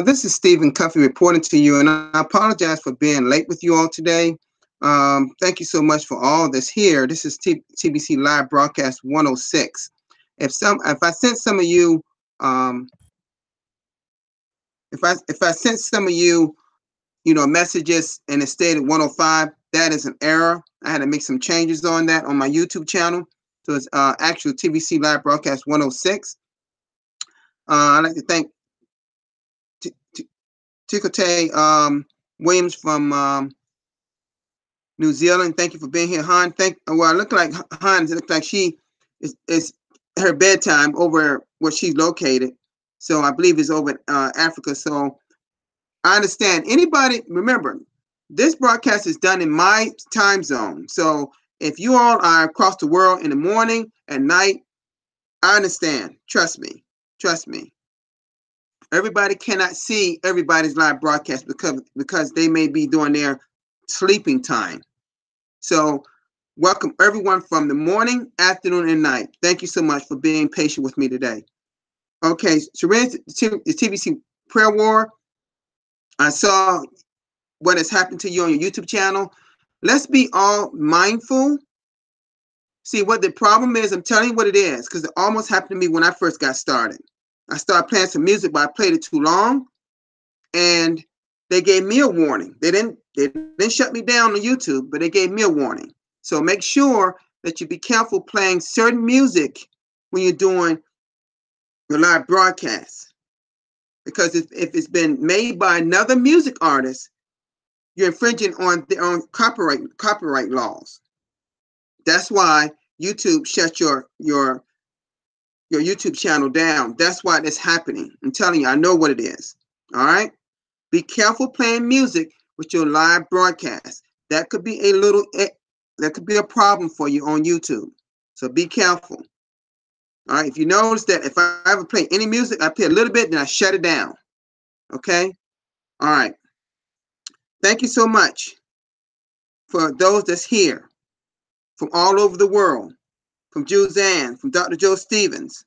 This is Stephen Cuffey reporting to you, and I apologize for being late with you all today. Thank you so much for all this here. This is TBC Live Broadcast 106. If I sent some of you, if I sent some of you, messages and it stayed at 105, that is an error. I had to make some changes on that on my YouTube channel. So it's actual TBC Live Broadcast 106. I'd like to thank Tikote Williams from New Zealand. Thank you for being here, Han. Well, I look like Han. It looks like she is her bedtime over where she's located. So I believe it's over Africa. So I understand. Anybody, remember, this broadcast is done in my time zone. So if you all are across the world in the morning, at night, I understand. Trust me. Trust me. Everybody cannot see everybody's live broadcast because they may be doing their sleeping time. So welcome everyone from the morning, afternoon, and night. Thank you so much for being patient with me today. Okay, so the TBC Prayer War. I saw what has happened to you on your YouTube channel. Let's be all mindful. See what the problem is. I'm telling you what it is, because it almost happened to me when I first got started. I started playing some music, but I played it too long, and they gave me a warning. They didn't shut me down on YouTube, but they gave me a warning. So make sure that you be careful playing certain music when you're doing your live broadcasts, because if it's been made by another music artist, you're infringing on their own copyright laws. That's why YouTube shut your YouTube channel down. That's why that's happening. I'm telling you, I know what it is. All right. Be careful playing music with your live broadcast. That could be a problem for you on YouTube. So be careful. All right. If you notice that if I ever play any music, I play a little bit, then I shut it down. Okay. All right. Thank you so much for those that's here from all over the world, from Juzanne, from Dr. Joe Stevens.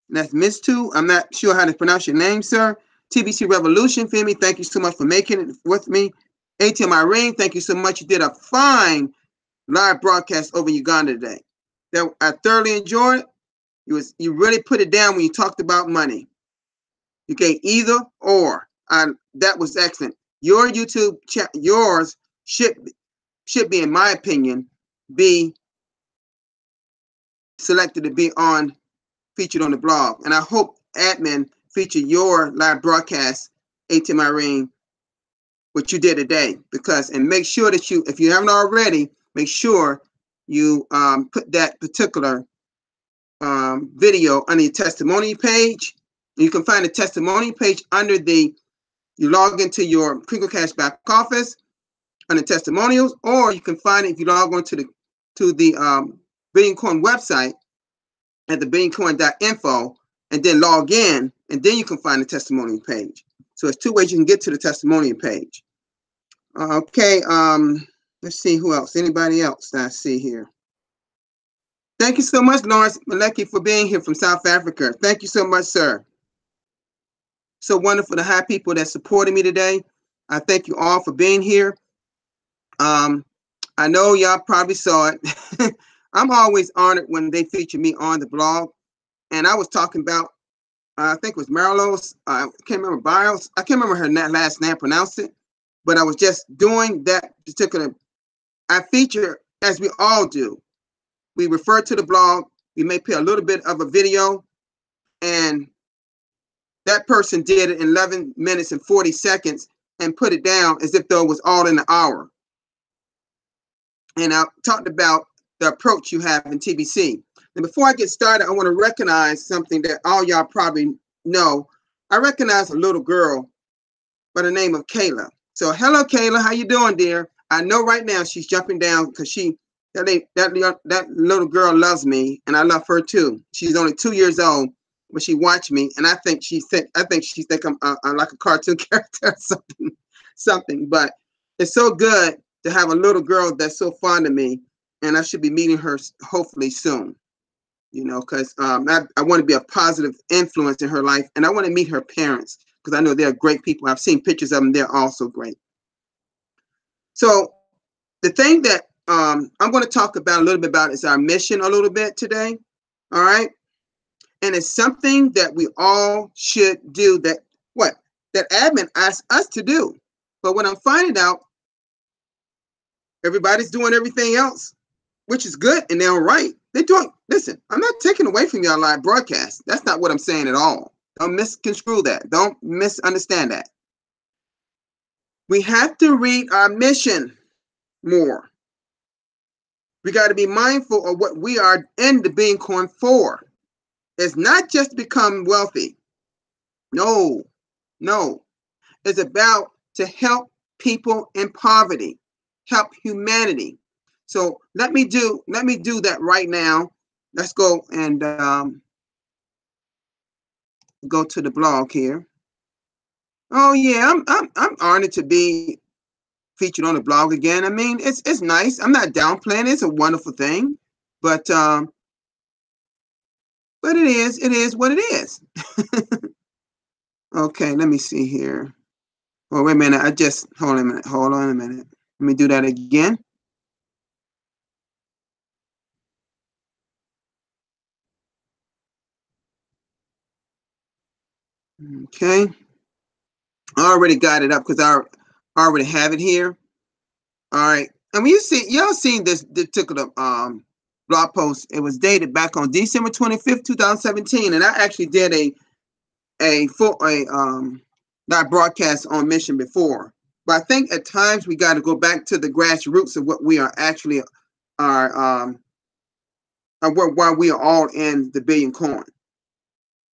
That's Miss Two. I'm not sure how to pronounce your name, sir. TBC Revolution, Femi, thank you so much for making it with me. ATM Irene, thank you so much. You did a fine live broadcast over Uganda today. I thoroughly enjoyed it. You really put it down when you talked about money. You gave either or. That was excellent. Your YouTube yours should be, in my opinion, be selected to be featured on the blog. And I hope admin feature your live broadcast, ATM Irene, what you did today. And make sure that if you haven't already, make sure you put that particular video on your testimony page. You can find the testimony page under you log into your Crinkle Cash back office under testimonials, or you can find it if you log on to the Billion Coin website at the billioncoin.info, and then log in, and then you can find the testimonial page. So it's two ways you can get to the testimonial page. Okay, let's see who else. Anybody else that I see here? Thank you so much, Lawrence Maleki, for being here from South Africa. Thank you so much, sir. So wonderful to have people that supported me today. I thank you all for being here. I know y'all probably saw it. I'm always honored when they feature me on the blog. And I was talking about, I think it was Marilos. I can't remember Bios. I can't remember her last name, pronounce it. But I was just doing that particular. I feature, as we all do. We refer to the blog. We may play a little bit of a video. And that person did it in 11 minutes and 40 seconds and put it down as if though it was all in an hour. And I talked about the approach you have in TBC. And before I get started, I want to recognize something that all y'all probably know. I recognize a little girl by the name of Kayla. So hello, Kayla. How you doing, dear? I know right now she's jumping down because that little girl loves me, and I love her too. She's only 2 years old, but she watched me, and I think she think I'm like a cartoon character or something. But it's so good to have a little girl that's so fond of me, and I should be meeting her hopefully soon. you know, because I want to be a positive influence in her life, and I want to meet her parents because I know they're great people. I've seen pictures of them; they're also great. So the thing that I'm going to talk about a little bit about is our mission a little bit today. All right, and it's something that we all should do. That admin asked us to do, but when I'm finding out, everybody's doing everything else, which is good and they're all right. They're doing, listen, I'm not taking away from your live broadcast. That's not what I'm saying at all. Don't misconstrue that. Don't misunderstand that. We have to read our mission more. We got to be mindful of what we are in the Billion Coin for. It's not just to become wealthy. No, no. It's about to help people in poverty, help humanity. So let me do that right now. Let's go and go to the blog here. Oh yeah, I'm honored to be featured on the blog again. I mean, it's nice. I'm not downplaying it. It's a wonderful thing, but it is what it is. Okay, let me see here. Oh wait a minute. Hold on a minute. Let me do that again. Okay. I already got it up because I already have it here. All right. And when y'all seen this particular blog post, it was dated back on December 25th, 2017. And I actually did a live broadcast on mission before. But I think at times we got to go back to the grassroots of what we are actually why we are all in the Billion Coin.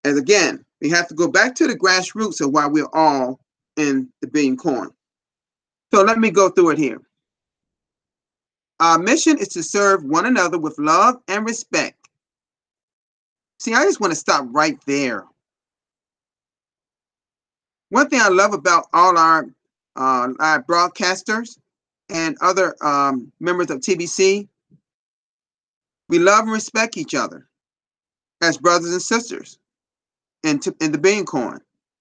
As again, we have to go back to the grassroots of why we're all in the Billion Coin. So let me go through it here. Our mission is to serve one another with love and respect. See, I just want to stop right there. One thing I love about all our broadcasters and other members of TBC, we love and respect each other as brothers and sisters in the Billion Coin.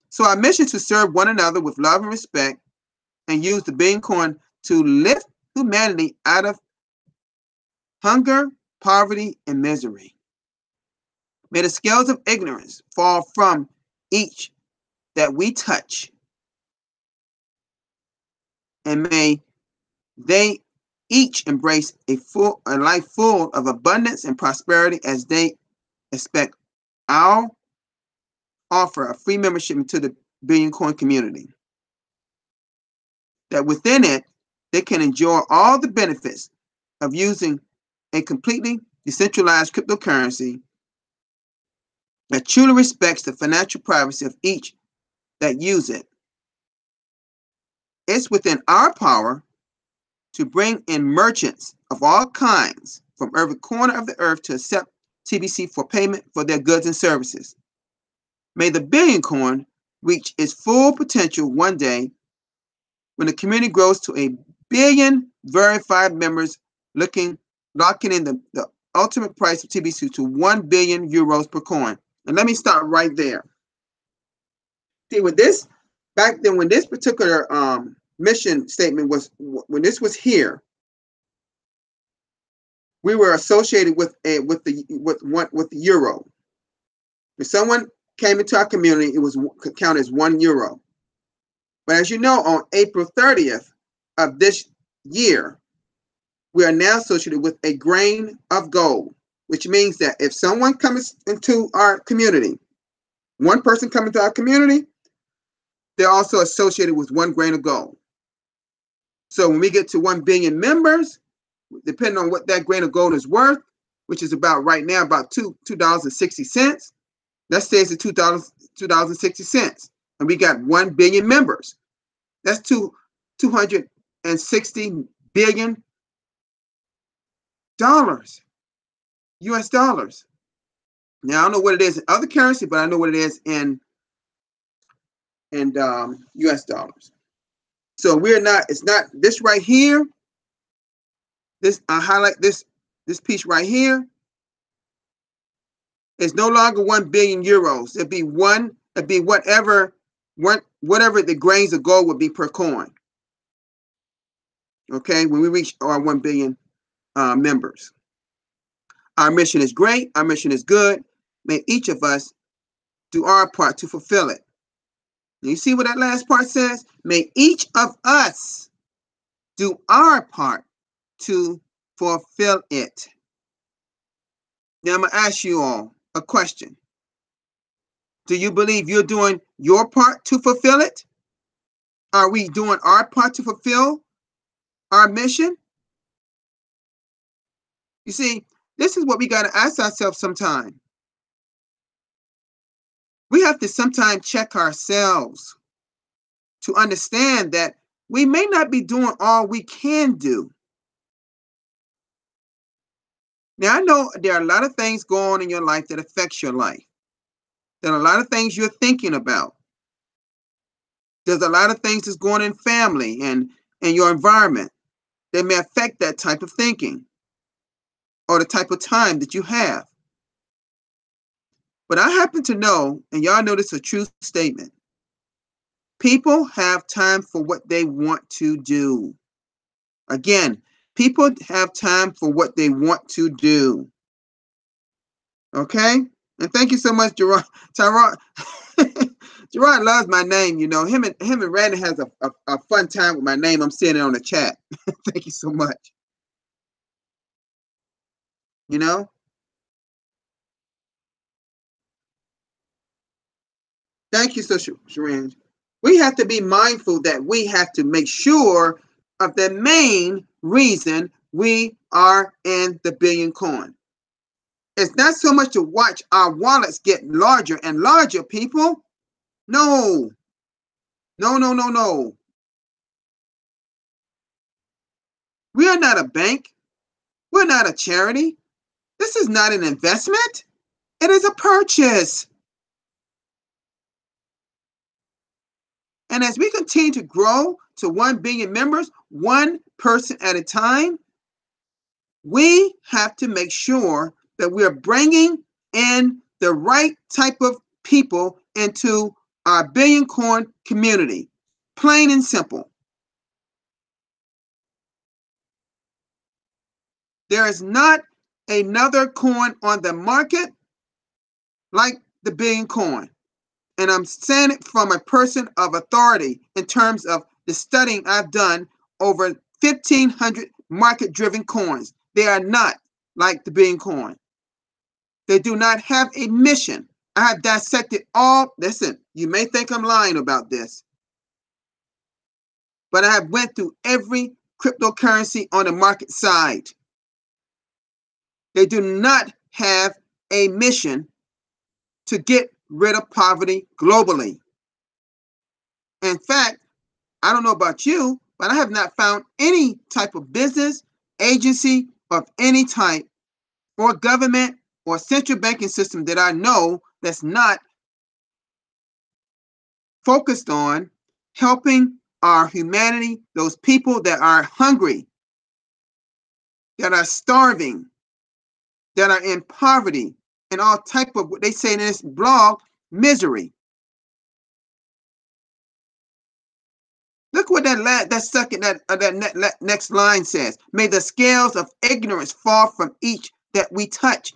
So our mission is to serve one another with love and respect and use the Billion Coin to lift humanity out of hunger, poverty, and misery. May the scales of ignorance fall from each that we touch, and may they each embrace a life full of abundance and prosperity as they expect our offer a free membership into the Billion Coin community. That within it, they can enjoy all the benefits of using a completely decentralized cryptocurrency that truly respects the financial privacy of each that use it. It's within our power to bring in merchants of all kinds from every corner of the earth to accept TBC for payment for their goods and services. May the Billion Coin reach its full potential one day when the community grows to 1 billion verified members, locking in the ultimate price of TBC to 1 billion euros per coin. And let me stop right there. See, back then when this particular mission statement when this was here, we were associated with the euro. If someone came into our community, it was counted as €1. But as you know, on April 30th of this year, we are now associated with a grain of gold, which means that if someone comes into our community, one person comes into our community, they're also associated with 1 grain of gold. So when we get to 1 billion members, depending on what that grain of gold is worth, which is about right now about $2.60. Let's say it's $2.60, and we got 1 billion members. That's $260 billion US dollars. Now I don't know what it is in other currency, but I know what it is in US dollars. So it's not this right here. I highlight this piece right here. It's no longer 1 billion euros. It'd be whatever the grains of gold would be per coin. Okay, when we reach our 1 billion members. Our mission is great. Our mission is good. May each of us do our part to fulfill it. You see what that last part says? May each of us do our part to fulfill it. Now I'm going to ask you all a question. Do you believe you're doing your part to fulfill it? Are we doing our part to fulfill our mission? You see, this is what we got to ask ourselves sometime. We have to sometimes check ourselves to understand that we may not be doing all we can do. Now, I know there are a lot of things going on in your life that affects your life. There are a lot of things you're thinking about. There's a lot of things that's going on in family and your environment that may affect that type of thinking or the type of time that you have. But I happen to know, and y'all know this is a true statement, people have time for what they want to do. Again, people have time for what they want to do. Okay? And thank you so much, Gerard. Gerard loves my name, you know. Him and Randy has a fun time with my name. I'm seeing it on the chat. Thank you so much. You know? Thank you, so Sharon. We have to be mindful that we have to make sure of the main reason we are in the Billion Coin. It's not so much to watch our wallets get larger and larger, people. No. No, no, no, no. We are not a bank. We're not a charity. This is not an investment. It is a purchase. And as we continue to grow to 1 billion members, one person at a time, we have to make sure that we are bringing in the right type of people into our Billion Coin community. Plain and simple. There is not another coin on the market like the Billion Coin. And I'm saying it from a person of authority in terms of the studying I've done over 1,500 market-driven coins. They are not like the Billion Coin. They do not have a mission. I have dissected all. Listen, you may think I'm lying about this, but I have went through every cryptocurrency on the market side. They do not have a mission to get rid of poverty globally. In fact, I don't know about you, but I have not found any type of business, agency of any type, or government or central banking system that I know that's not focused on helping our humanity, those people that are hungry, that are starving, that are in poverty, and all type of what they say in this blog, misery. Look what that next line says. May the scales of ignorance fall from each that we touch.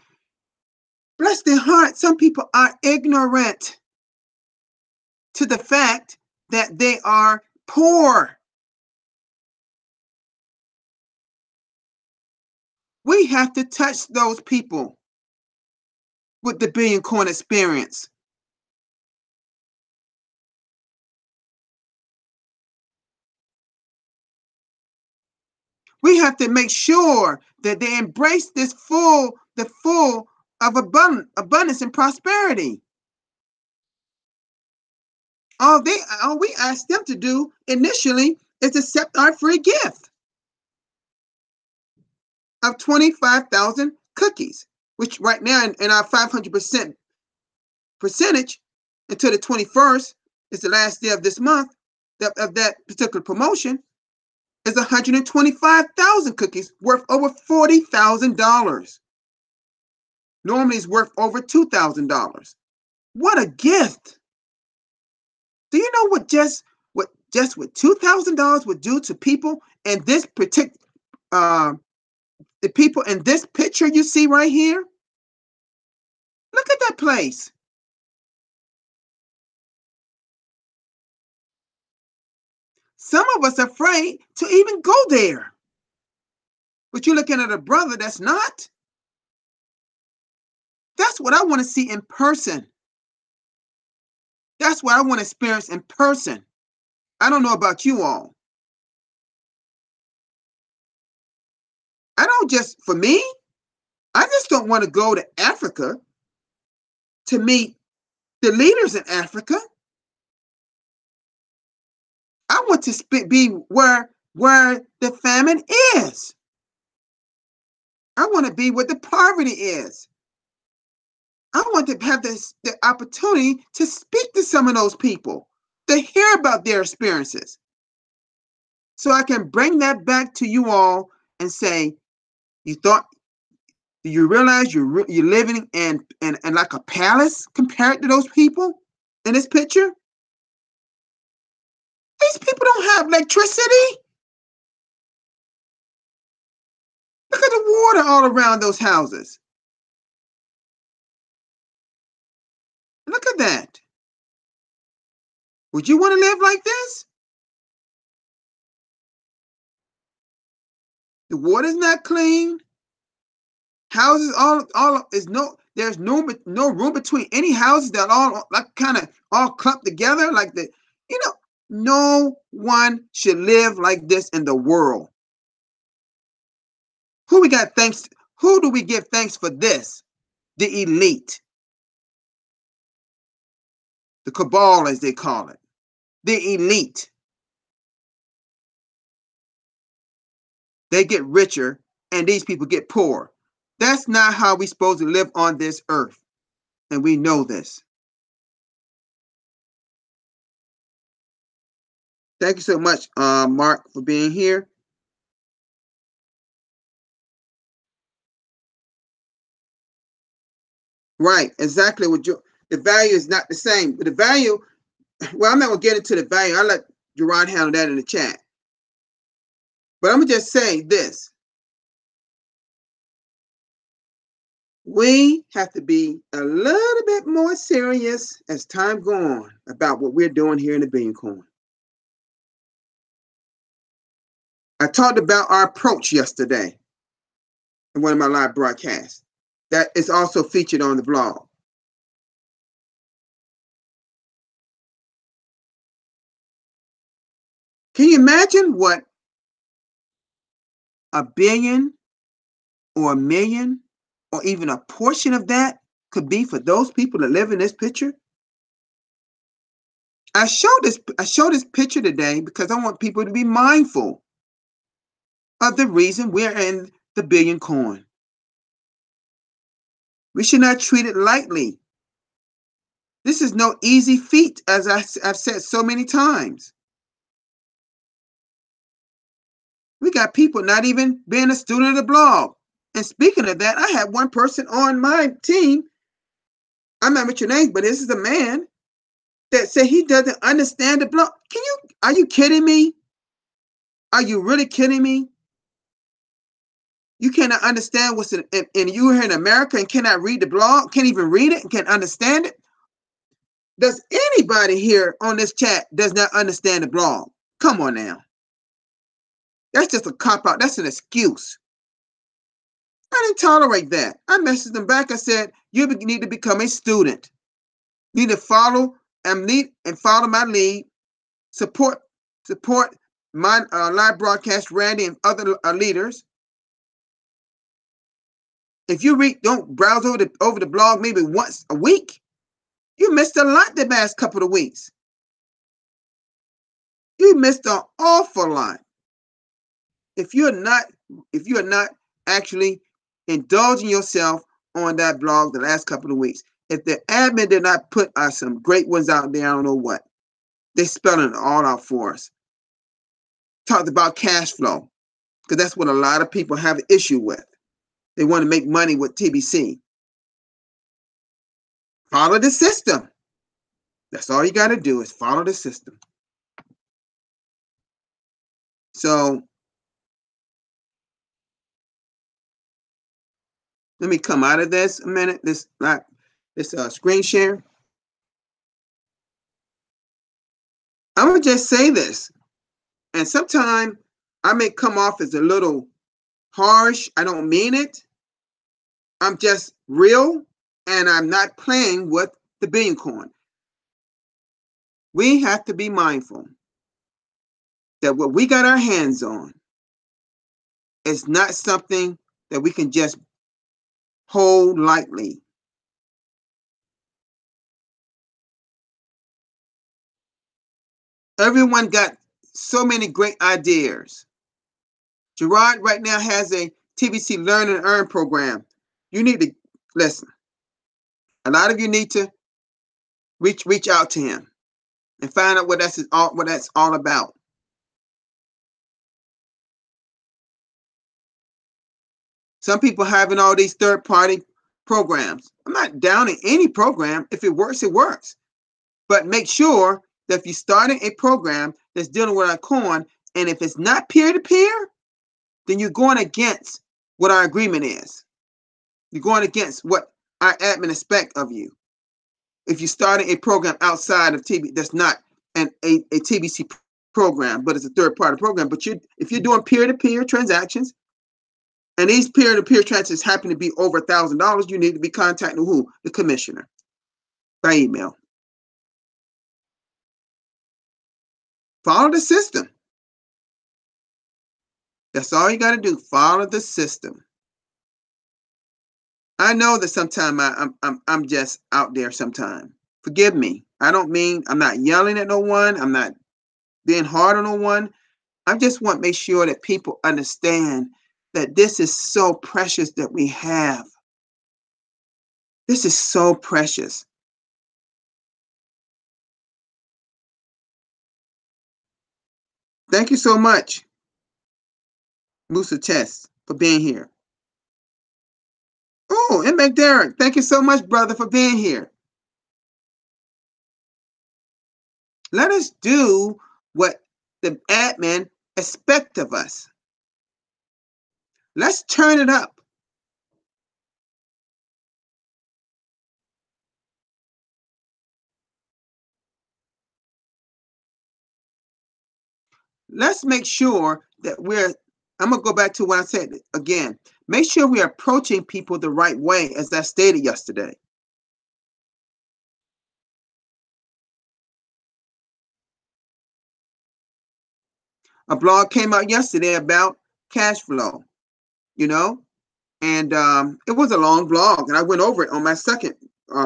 Bless their heart. Some people are ignorant to the fact that they are poor. We have to touch those people with the Billion Coin experience. We have to make sure that they embrace the full of abundance and prosperity. All we ask them to do initially is accept our free gift of 25,000 cookies, which right now in our 500% percentage until the 21st is the last day of this month of that particular promotion is 125,000 cookies worth over $40,000. Normally it's worth over $2,000. What a gift. Do you know what just what $2,000 would do to people in this particular the people in this picture you see right here? Look at that place. Some of us are afraid to even go there. But you're looking at a brother that's not. That's what I want to see in person. That's what I want to experience in person. I don't know about you all. I don't just, for me, I just don't want to go to Africa to meet the leaders in Africa. I want to be where the famine is. I want to be where the poverty is. I want to have the opportunity to speak to some of those people, to hear about their experiences. So I can bring that back to you all and say, do you realize you're living in like a palace compared to those people in this picture? These people don't have electricity. Look at the water all around those houses. Look at that. Would you want to live like this? The water's not clean. Houses there's no room between any houses that all like kind of all clumped together like the no one should live like this in the world. Who do we give thanks for this? The elite. The cabal, as they call it. The elite. They get richer and these people get poor. That's not how we're supposed to live on this earth. And we know this. Thank you so much, Mark, for being here. Right, exactly. The value is not the same. But the value, well, I'm not going to get into the value. I'll let Jerron handle that in the chat. But I'm going to just say this. We have to be a little bit more serious as time goes on about what we're doing here in the Billion Coin. I talked about our approach yesterday in one of my live broadcasts. That is also featured on the blog. Can you imagine what a billion or a million or even a portion of that could be for those people that live in this picture? I show this picture today because I want people to be mindful of the reason we're in the Billion Coin. We should not treat it lightly. This is no easy feat, as I've said so many times. We got people not even being a student of the blog. And speaking of that, I had one person on my team, I'm not with your name, but this is a man that said he doesn't understand the blog. Are you kidding me? Are you really kidding me? You cannot understand what's in you here in America and cannot read the blog, can't even read it and can't understand it? Does anybody here on this chat does not understand the blog? Come on now. That's just a cop-out. That's an excuse. I didn't tolerate that. I messaged them back. I said, you need to become a student. You need to follow my lead. Support my live broadcast, Randy and other leaders. If you don't browse over the blog maybe once a week, you missed a lot the past couple of weeks. You missed an awful lot. If you are not actually indulging yourself on that blog the last couple of weeks, if the admin did not put some great ones out there, I don't know what. They're spelling it all out for us. Talked about cash flow, because that's what a lot of people have an issue with. They want to make money with TBC. Follow the system. That's all you got to do is follow the system. So let me come out of this a minute. This screen share. I'm gonna just say this, and sometimes I may come off as a little harsh. I don't mean it. I'm just real, and I'm not playing with the billion coin. We have to be mindful that what we got our hands on is not something that we can just hold lightly. Everyone got so many great ideas. Gerard right now has a TBC Learn and Earn program. You need to listen. A lot of you need to reach out to him and find out what that's all about. Some people having all these third-party programs. I'm not downing any program. If it works, it works. But make sure that if you're starting a program that's dealing with our coin, and if it's not peer-to-peer, then you're going against what our agreement is. You're going against what our admin expect of you. If you're starting a program outside of TB, that's not a TBC program, but it's a third-party program. But if you're doing peer-to-peer transactions, and these peer-to-peer transactions happen to be over $1,000, you need to be contacting who? The commissioner by email. Follow the system. That's all you got to do. Follow the system. I know that sometimes I'm just out there sometimes. Forgive me. I don't mean I'm not yelling at no one. I'm not being hard on no one. I just want to make sure that people understand that this is so precious that we have. This is so precious. Thank you so much, Musa Tess, for being here. Oh, and McDerrick, thank you so much, brother, for being here. Let us do what the admin expect of us. Let's turn it up. Let's make sure that I'm going to go back to what I said again. Make sure we're approaching people the right way, as I stated yesterday. A blog came out yesterday about cash flow, and it was a long blog, and I went over it on my second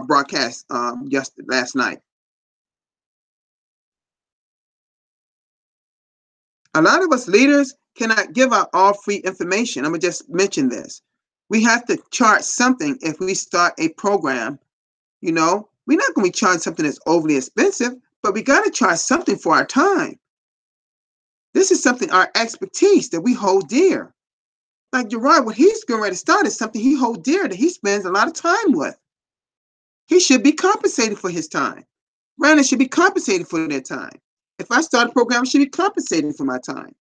broadcast last night. A lot of us leaders cannot give out all free information. I'm going to just mention this. We have to charge something if we start a program. We're not going to be charging something that's overly expensive, but we got to charge something for our time. This is something, our expertise that we hold dear. Like Gerard, what he's going ready to start is something he holds dear, that he spends a lot of time with. He should be compensated for his time. Brandon should be compensated for their time. If I start a program, I should be compensated for my time.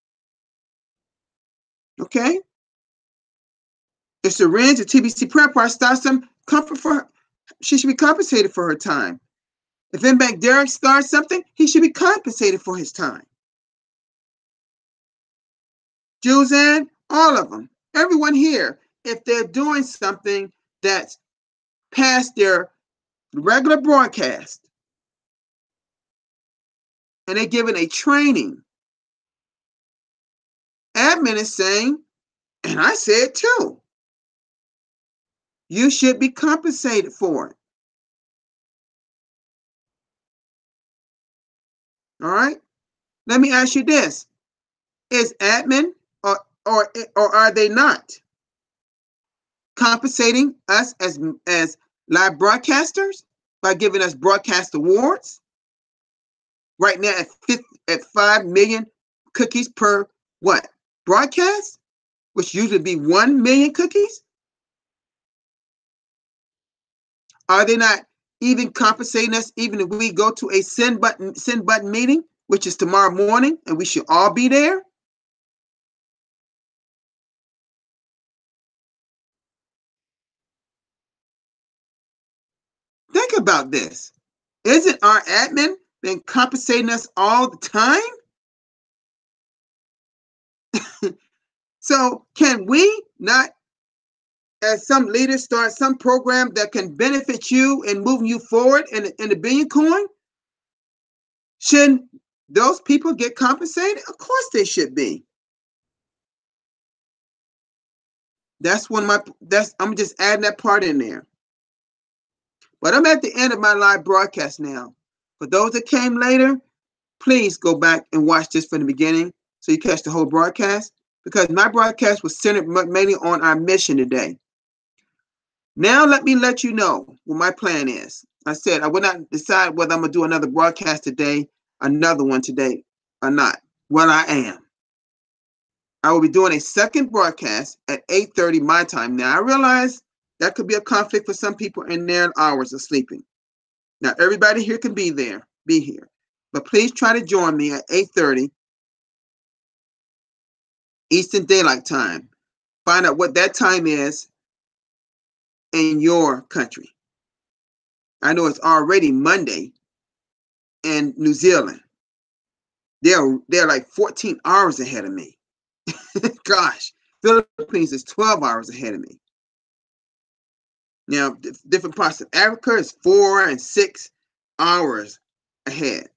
Okay? If Syringe, the TBC prep where I start some comfort for her, she should be compensated for her time. If Impact Derek starts something, he should be compensated for his time. Juzan, all of them, everyone here, if they're doing something that's past their regular broadcast and they're given a training, admin is saying, and I said too, you should be compensated for it. All right? Let me ask you this. Is admin or are they not compensating us as live broadcasters by giving us broadcast awards? Right now at 5 million cookies per what? Broadcast, which usually be 1 million cookies? Are they not even compensating us, even if we go to a send button meeting, which is tomorrow morning, and we should all be there. Think about this. Isn't our admin been compensating us all the time? So can we not, as some leaders, start some program that can benefit you and moving you forward in the Billion Coin? Shouldn't those people get compensated? Of course they should be. That's one of my, I'm just adding that part in there. But I'm at the end of my live broadcast now. For those that came later, please go back and watch this from the beginning so you catch the whole broadcast, because my broadcast was centered mainly on our mission today. Now let me let you know what my plan is. I said I will not decide whether I'm going to do another broadcast today, another one today, or not. Well, I am. I will be doing a second broadcast at 8:30 my time. Now, I realize that could be a conflict for some people in their hours of sleeping. Now, everybody here can be here. But please try to join me at 8:30 Eastern Daylight Time. Find out what that time is in your country. I know it's already Monday in New Zealand. They're like 14 hours ahead of me. Gosh, Philippines is 12 hours ahead of me. Now, different parts of Africa is 4 and 6 hours ahead.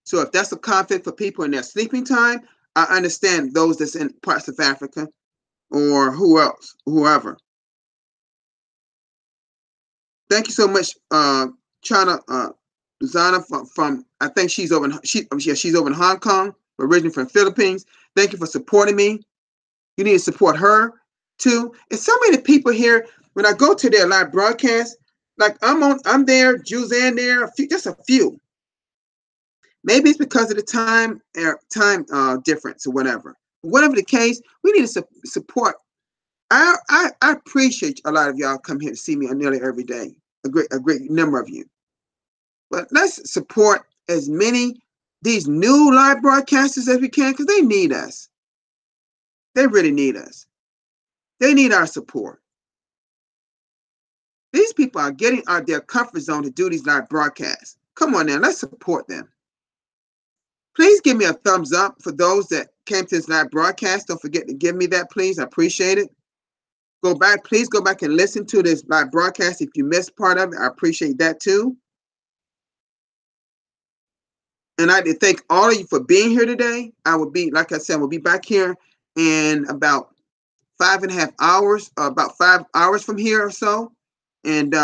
So if that's a conflict for people in their sleeping time, I understand those that's in parts of Africa or whoever. Thank you so much, China Luzana from I think she's over in Hong Kong, originally from Philippines. Thank you for supporting me. You need to support her too. And so many people here, when I go to their live broadcast, like I'm there, Juzanne there, just a few. Maybe it's because of the time difference or whatever. Whatever the case, we need to support. I appreciate a lot of y'all come here to see me nearly every day. A great number of you. But let's support as many these new live broadcasters as we can, because they need us. They really need us. They need our support. These people are getting out of their comfort zone to do these live broadcasts. Come on now, let's support them. Please give me a thumbs up for those that came to this live broadcast. Don't forget to give me that, please. I appreciate it. Please go back and listen to this live broadcast if you missed part of it. I appreciate that too. And I'd like to thank all of you for being here today. I will be, like I said, we'll be back here in about 5.5 hours, about 5 hours from here or so. And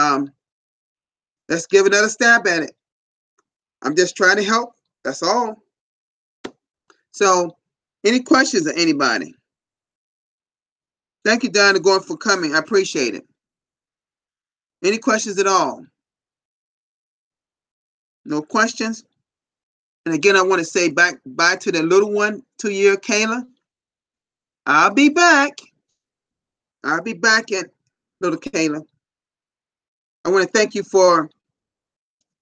let's give another stab at it. I'm just trying to help. That's all. So, any questions of anybody? Thank you, Diana Gordon, for coming. I appreciate it. Any questions at all? No questions? And again, I want to say bye to the little one, 2-year Kayla. I'll be back. I'll be back at little Kayla. I want to thank you for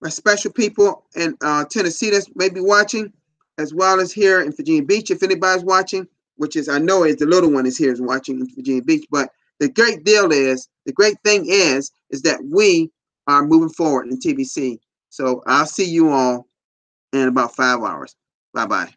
my special people in Tennessee that's maybe watching, as well as here in Virginia Beach, if anybody's watching, which is, I know is the little one is here is watching in Virginia Beach. But the great thing is that we are moving forward in TBC. So I'll see you all in about 5 hours. Bye-bye.